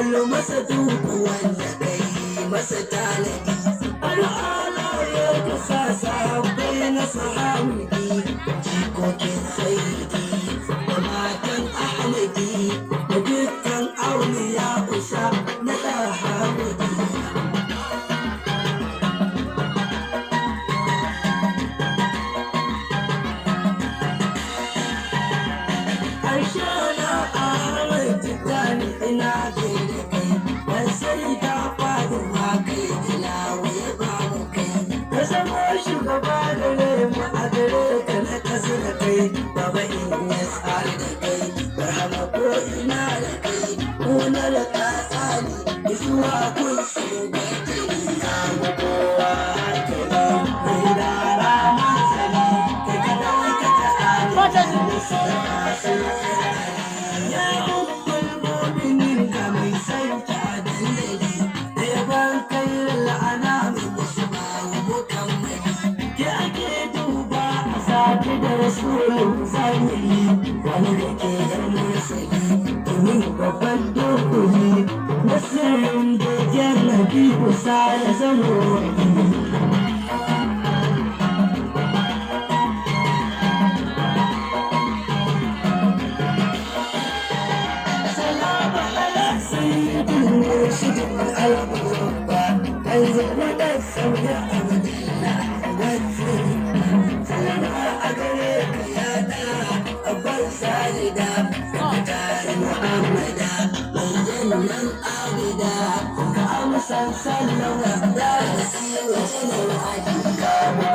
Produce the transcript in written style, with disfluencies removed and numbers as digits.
kullu masa duku wanda kai masa tanadi al'ala ya kasa sabai na sahamudi jikokin sayyidi da matan ahmadi da dukkan auliya usha na ɗahamudi Aishana Ahmad Tijjani ina gaida kai ban sai ta faɗi ma kai ilawa ya ba mu kai ka zama shugaba gare mu a gare ka na kasa da kai baba in ya tsari da kai barhama ko ina da kai kuna da ka tsani zuwa kun shugabanci ya mu kowa hakali mai da rana sani kai ka dawo ka ta ya ubbul mu'minin ga mai sauta dandali da yaban kai la'ana mai musuba wa mukammali ke ake duba a sati da rasulun zamani wani da ke yan mursali domin babban dokuni na sirrin da jannabi kusa ya zamo Sallama da